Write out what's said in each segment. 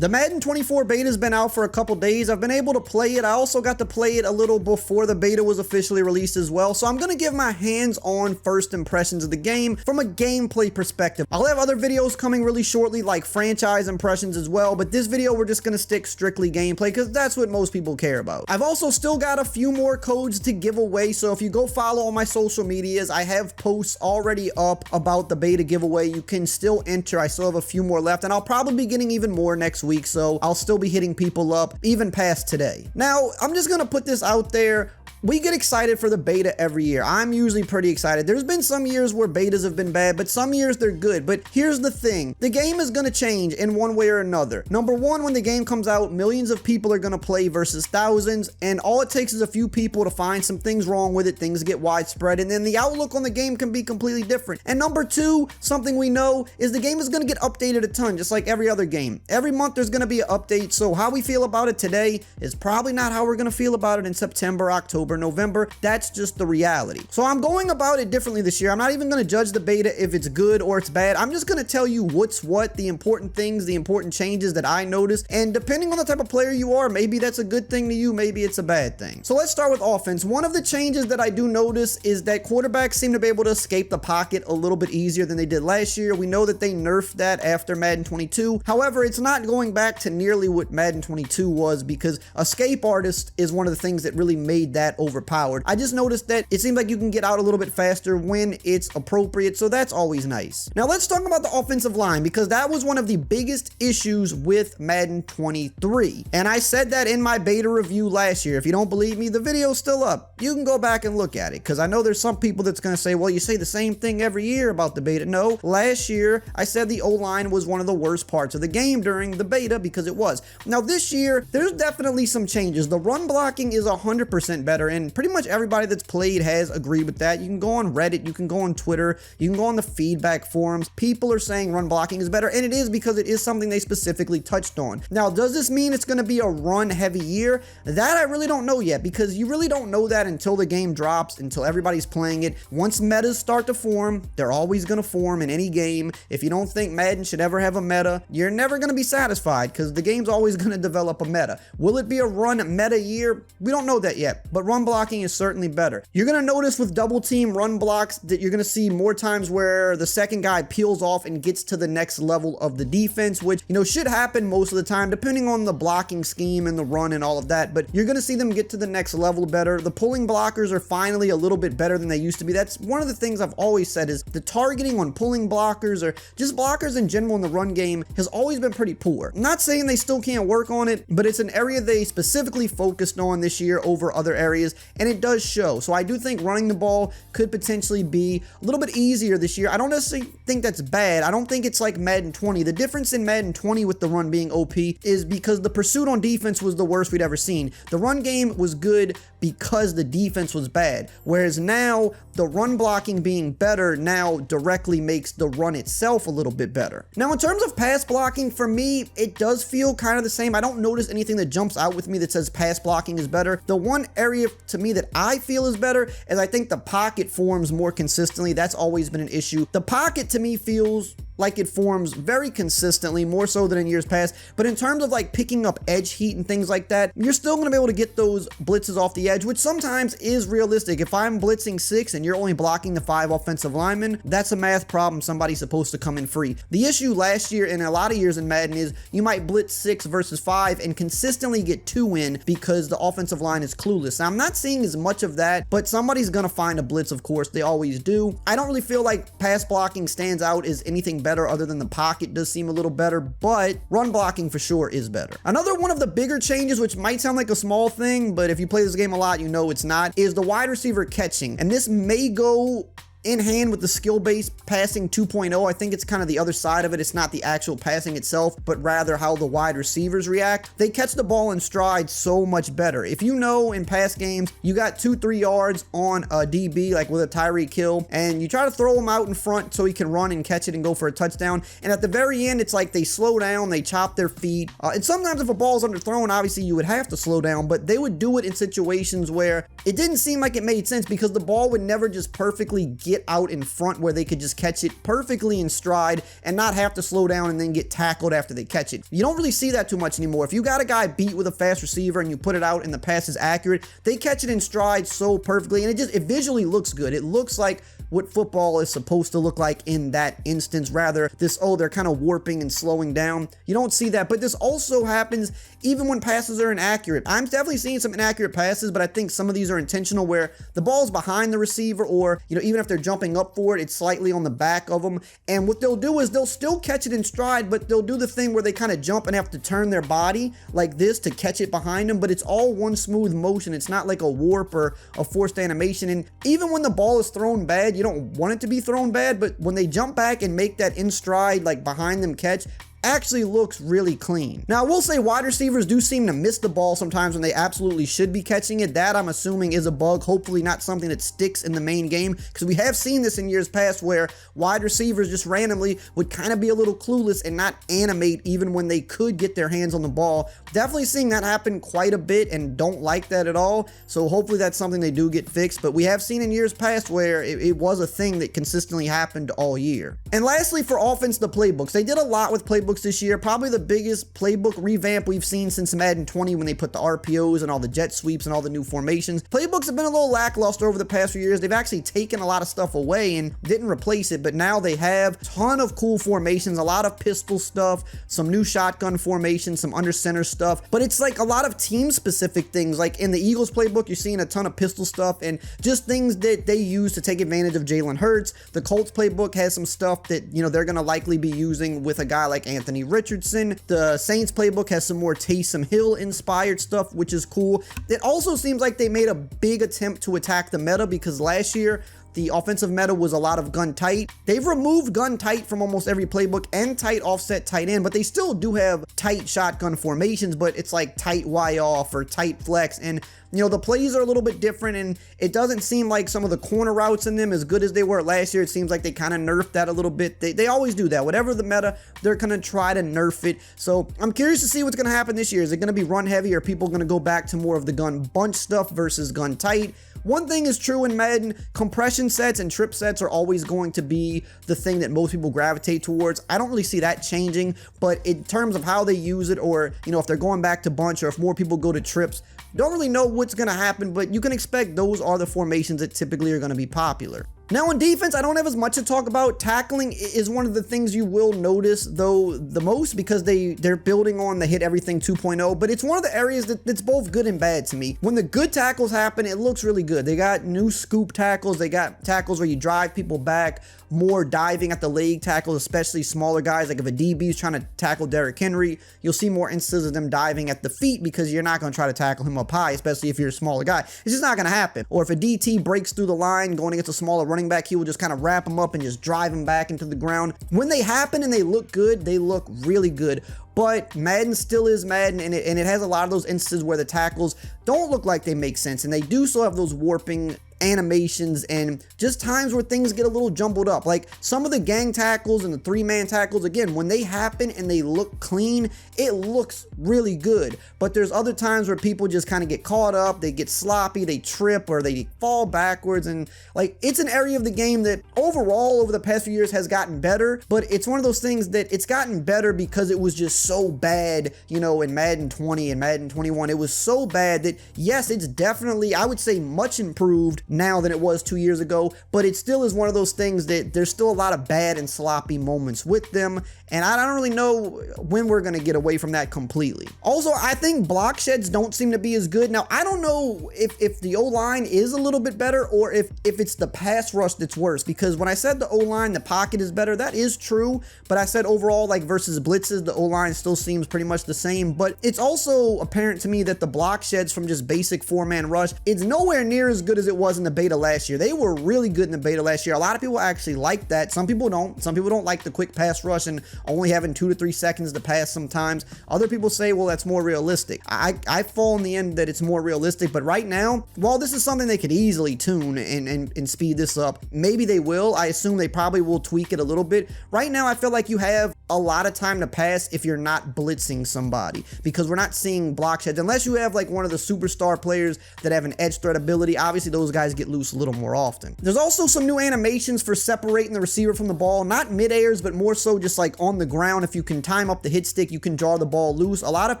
The Madden 24 beta has been out for a couple days. I've been able to play it. I also got to play it a little before the beta was officially released as well. So I'm going to give my hands-on first impressions of the game from a gameplay perspective. I'll have other videos coming really shortly, like franchise impressions as well. But this video, we're just going to stick strictly gameplay because that's what most people care about. I've also still got a few more codes to give away. So if you go follow on my social medias, I have posts already up about the beta giveaway. You can still enter. I still have a few more left, and I'll probably be getting even more next week. So I'll still be hitting people up even past today. Now, I'm just going to put this out there. We get excited for the beta every year. I'm usually pretty excited. There's been some years where betas have been bad, but some years they're good. But here's the thing. The game is going to change in one way or another. Number one, when the game comes out, millions of people are going to play versus thousands, and all it takes is a few people to find some things wrong with it, things get widespread, and then the outlook on the game can be completely different. And number two, something we know is the game is going to get updated a ton, just like every other game. Every month there's going to be an update, so how we feel about it today is probably not how we're going to feel about it in September, October, November. That's just the reality. So I'm going about it differently this year. I'm not even going to judge the beta if it's good or it's bad. I'm just going to tell you what's what, the important things, the important changes that I noticed. And depending on the type of player you are, maybe that's a good thing to you, maybe it's a bad thing. So let's start with offense. One of the changes that I do notice is that quarterbacks seem to be able to escape the pocket a little bit easier than they did last year. We know that they nerfed that after Madden 22. However, it's not going back to nearly what Madden 22 was, because escape artist is one of the things that really made that overpowered. I just noticed that it seems like you can get out a little bit faster when it's appropriate, so that's always nice. Now let's talk about the offensive line, because that was one of the biggest issues with Madden 23. And I said that in my beta review last year. If you don't believe me, the video's still up. You can go back and look at it, because I know there's some people that's going to say, well, you say the same thing every year about the beta. No, last year I said the O-line was one of the worst parts of the game during the beta, because it was. Now this year, there's definitely some changes. The run blocking is 100% better, and pretty much everybody that's played has agreed with that. You can go on Reddit, you can go on Twitter, you can go on the feedback forums. People are saying run blocking is better, and it is, because it is something they specifically touched on. Now, does this mean it's going to be a run heavy year? That I really don't know yet, because you really don't know that until the game drops, until everybody's playing it. Once metas start to form, they're always going to form in any game. If you don't think Madden should ever have a meta, you're never going to be satisfied, because the game's always going to develop a meta. Will it be a run meta year? We don't know that yet, but run blocking is certainly better. You're going to notice with double team run blocks that you're going to see more times where the second guy peels off and gets to the next level of the defense, which, you know, should happen most of the time, depending on the blocking scheme and the run and all of that, but you're going to see them get to the next level better. The pulling blockers are finally a little bit better than they used to be. That's one of the things I've always said, is the targeting on pulling blockers, or just blockers in general in the run game, has always been pretty poor. I'm not saying they still can't work on it, but it's an area they specifically focused on this year over other areas, and it does show. So I do think running the ball could potentially be a little bit easier this year. I don't necessarily think that's bad. I don't think it's like Madden 20. The difference in Madden 20 with the run being OP is because the pursuit on defense was the worst we'd ever seen. The run game was good because the defense was bad, whereas now the run blocking being better now directly makes the run itself a little bit better. Now, in terms of pass blocking, for me, it does feel kind of the same. I don't notice anything that jumps out with me that says pass blocking is better. The one area to me that I feel is better is I think the pocket forms more consistently. That's always been an issue. The pocket to me feels like it forms very consistently, more so than in years past. But in terms of like picking up edge heat and things like that, you're still going to be able to get those blitzes off the edge, which sometimes is realistic. If I'm blitzing 6 and you're only blocking the 5 offensive linemen, that's a math problem. Somebody's supposed to come in free. The issue last year and a lot of years in Madden is you might blitz 6 versus 5 and consistently get 2 in because the offensive line is clueless. Now, I'm not seeing as much of that, but somebody's going to find a blitz, of course. They always do. I don't really feel like pass blocking stands out as anything better other than the pocket does seem a little better, but run blocking for sure is better. Another one of the bigger changes, which might sound like a small thing, but if you play this game a lot, you know it's not, is the wide receiver catching. And this may go in hand with the skill-based passing 2.0. I think it's kind of the other side of it. It's not the actual passing itself, but rather how the wide receivers react. They catch the ball in stride so much better. If you know in past games, you got 2-3 yards on a DB, like with a Tyreek Hill, and you try to throw him out in front so he can run and catch it and go for a touchdown. And at the very end, it's like they slow down, they chop their feet. And sometimes if a ball's underthrown, obviously you would have to slow down, but they would do it in situations where it didn't seem like it made sense because the ball would never just perfectly get get out in front where they could just catch it perfectly in stride and not have to slow down and then get tackled after they catch it. You don't really see that too much anymore. If you got a guy beat with a fast receiver and you put it out and the pass is accurate, they catch it in stride so perfectly, and it visually looks good. It looks like what football is supposed to look like in that instance, rather this, oh, they're kind of warping and slowing down. You don't see that, but this also happens even when passes are inaccurate. I'm definitely seeing some inaccurate passes, but I think some of these are intentional where the ball's behind the receiver, or, you know, even if they're jumping up for it, it's slightly on the back of them. And what they'll do is they'll still catch it in stride, but they'll do the thing where they kind of jump and have to turn their body like this to catch it behind them, but it's all one smooth motion. It's not like a warp or a forced animation. And even when the ball is thrown bad, you don't want it to be thrown bad, but when they jump back and make that in stride, like behind them catch, actually looks really clean. Now, I will say wide receivers do seem to miss the ball sometimes when they absolutely should be catching it. That, I'm assuming, is a bug, hopefully not something that sticks in the main game, because we have seen this in years past where wide receivers just randomly would kind of be a little clueless and not animate even when they could get their hands on the ball. Definitely seeing that happen quite a bit and don't like that at all, so hopefully that's something they do get fixed. But we have seen in years past where it was a thing that consistently happened all year. And lastly, for offense, the playbooks. They did a lot with playbooks this year, probably the biggest playbook revamp we've seen since Madden 20 when they put the RPOs and all the jet sweeps and all the new formations. Playbooks have been a little lackluster over the past few years. They've actually taken a lot of stuff away and didn't replace it, but now they have a ton of cool formations, a lot of pistol stuff, some new shotgun formations, some under center stuff, but it's like a lot of team specific things. Like in the Eagles playbook, you're seeing a ton of pistol stuff and just things that they use to take advantage of Jalen Hurts. The Colts playbook has some stuff that, you know, they're going to likely be using with a guy like Anthony Richardson. The Saints playbook has some more Taysom Hill inspired stuff, which is cool. It also seems like they made a big attempt to attack the meta, because last year the offensive meta was a lot of gun tight. They've removed gun tight from almost every playbook and tight offset tight end, but they still do have tight shotgun formations, but it's like tight Y off or tight flex. And, you know, the plays are a little bit different, and it doesn't seem like some of the corner routes in them as good as they were last year. It seems like they kind of nerfed that a little bit. They always do that. Whatever the meta, they're going to try to nerf it. So I'm curious to see what's going to happen this year. Is it going to be run heavy, or are people going to go back to more of the gun bunch stuff versus gun tight? One thing is true in Madden, compression sets and trip sets are always going to be the thing that most people gravitate towards. I don't really see that changing, but in terms of how they use it, or, you know, if they're going back to bunch or if more people go to trips, don't really know what's going to happen, but you can expect those are the formations that typically are going to be popular. Now on defense, I don't have as much to talk about. Tackling is one of the things you will notice, though, the most, because they're building on the Hit Everything 2.0, but it's one of the areas that's both good and bad to me. When the good tackles happen, it looks really good. They got new scoop tackles. They got tackles where you drive people back, more diving at the leg tackles, especially smaller guys. Like if a DB is trying to tackle Derrick Henry, you'll see more instances of them diving at the feet, because you're not going to try to tackle him up high, especially if you're a smaller guy. It's just not going to happen. Or if a DT breaks through the line going against a smaller running back, he will just kind of wrap him up and just drive him back into the ground. When they happen and they look good, they look really good. But Madden still is Madden, and it has a lot of those instances where the tackles don't look like they make sense, and they do still have those warping animations and just times where things get a little jumbled up. Like some of the gang tackles and the three-man tackles, again, when they happen and they look clean, it looks really good. But there's other times where people just kind of get caught up, they get sloppy, they trip, or they fall backwards, and like it's an area of the game that overall over the past few years has gotten better, but it's one of those things that it's gotten better because it was just so bad, you know, in Madden 20 and Madden 21. It was so bad that, yes, it's definitely, I would say, much improved now than it was 2 years ago, but it still is one of those things that there's still a lot of bad and sloppy moments with them, and I don't really know when we're going to get away from that completely. Also, I think block sheds don't seem to be as good. Now, I don't know if the O-line is a little bit better, or if it's the pass rush that's worse, because when I said the O-line, the pocket is better, that is true, but I said overall, like versus blitzes, the O-line still seems pretty much the same. But it's also apparent to me that the block sheds from just basic four-man rush, it's nowhere near as good as it was in the beta last year. They were really good in the beta last year. A lot of people actually like that. Some people don't. Some people don't like the quick pass rush and only having 2 to 3 seconds to pass sometimes. Other people say, well, that's more realistic. I fall in the end that it's more realistic, but right now, while this is something they could easily tune and speed this up, maybe they will. I assume they probably will tweak it a little bit. Right now, I feel like you have a lot of time to pass if you're not blitzing somebody, because we're not seeing block sheds unless you have like one of the superstar players that have an edge threat ability. Obviously, those guys guys get loose a little more often. There's also some new animations for separating the receiver from the ball, not mid-airs, but more so just like on the ground. If you can time up the hit stick, you can draw the ball loose. A lot of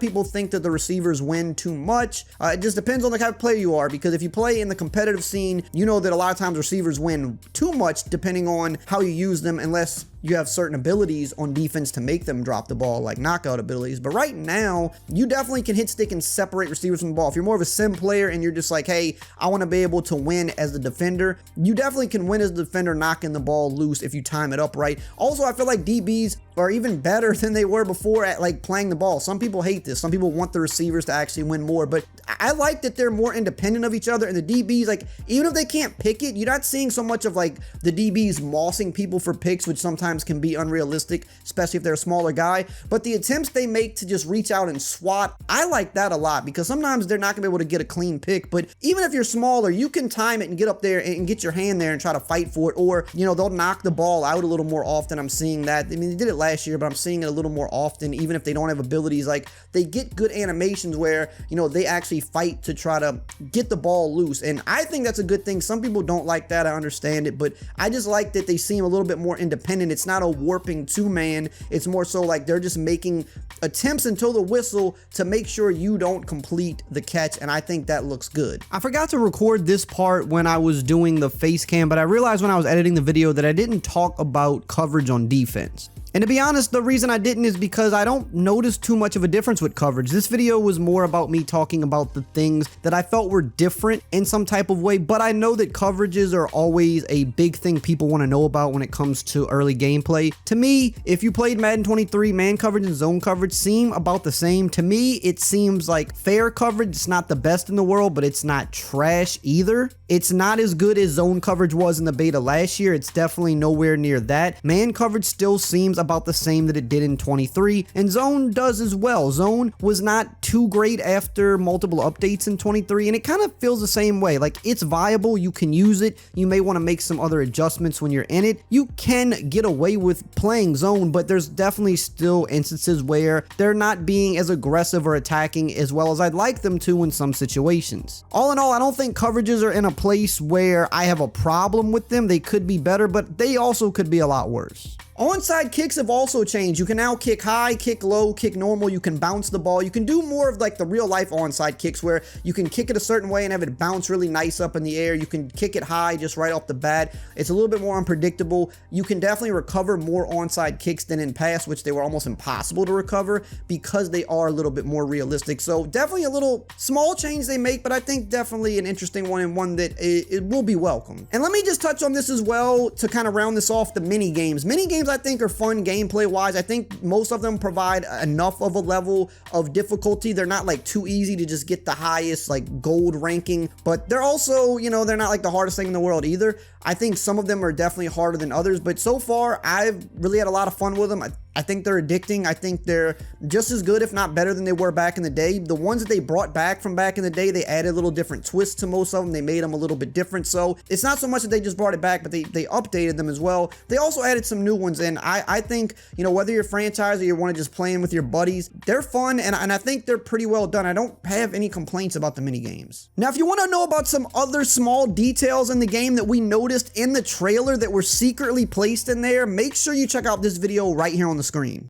people think that the receivers win too much. It just depends on the type of player you are, because if you play in the competitive scene, you know that a lot of times receivers win too much depending on how you use them, unless you have certain abilities on defense to make them drop the ball, like knockout abilities. But right now, you definitely can hit stick and separate receivers from the ball. If you're more of a sim player and you're just like, hey, I want to be able to win as the defender, you definitely can win as the defender knocking the ball loose if you time it up right. Also, I feel like DBs are even better than they were before at like playing the ball. Some people hate this. Some people want the receivers to actually win more, but I like that they're more independent of each other. And the DBs, like, even if they can't pick it, you're not seeing so much of like the DBs mossing people for picks, which sometimes can be unrealistic, especially if they're a smaller guy. But the attempts they make to just reach out and swat, I like that a lot, because sometimes they're not gonna be able to get a clean pick. But even if you're smaller, you can time it and get up there and get your hand there and try to fight for it. Or, you know, they'll knock the ball out a little more often. I'm seeing that. I mean, they did it last year, but I'm seeing it a little more often, even if they don't have abilities. Like, they get good animations where, you know, they actually fight to try to get the ball loose. And I think that's a good thing. Some people don't like that. I understand it, but I just like that they seem a little bit more independent. It's not a warping two-man. It's more so like they're just making attempts until the whistle to make sure you don't complete the catch, and I think that looks good. I forgot to record this part when I was doing the face cam, but I realized when I was editing the video that I didn't talk about coverage on defense. And to be honest, the reason I didn't is because I don't notice too much of a difference with coverage. This video was more about me talking about the things that I felt were different in some type of way, but I know that coverages are always a big thing people want to know about when it comes to early gameplay. To me, if you played Madden 23, man coverage and zone coverage seem about the same. To me, it seems like fair coverage. It's not the best in the world, but it's not trash either. It's not as good as zone coverage was in the beta last year. It's definitely nowhere near that. Man coverage still seems about the same that it did in 23, and zone does as well. Zone was not too great after multiple updates in 23, and it kind of feels the same way. Like, it's viable, you can use it, you may want to make some other adjustments when you're in it. You can get away with playing zone, but there's definitely still instances where they're not being as aggressive or attacking as well as I'd like them to in some situations. All in all, I don't think coverages are in a place where I have a problem with them. They could be better, but they also could be a lot worse. Onside kicks have also changed. You can now kick high, kick low, kick normal. You can bounce the ball. You can do more of like the real life onside kicks where you can kick it a certain way and have it bounce really nice up in the air. You can kick it high just right off the bat. It's a little bit more unpredictable. You can definitely recover more onside kicks than in past, which they were almost impossible to recover because they are a little bit more realistic. So definitely a little small change they make, but I think definitely an interesting one, and one that it will be welcome. And let me just touch on this as well to kind of round this off, the mini games. Mini games I think are fun gameplay wise. I think most of them provide enough of a level of difficulty. They're not like too easy to just get the highest like gold ranking, but they're also, you know, they're not like the hardest thing in the world either. I think some of them are definitely harder than others, but so far I've really had a lot of fun with them. I think they're addicting. I think they're just as good, if not better, than they were back in the day. The ones that they brought back from back in the day, they added a little different twists to most of them. They made them a little bit different. So it's not so much that they just brought it back, but they updated them as well. They also added some new ones. And I think, you know, whether you're a franchise or you want to just play in with your buddies, they're fun. And I think they're pretty well done. I don't have any complaints about the mini games. Now, if you want to know about some other small details in the game that we noticed in the trailer that were secretly placed in there, make sure you check out this video right here on the screen.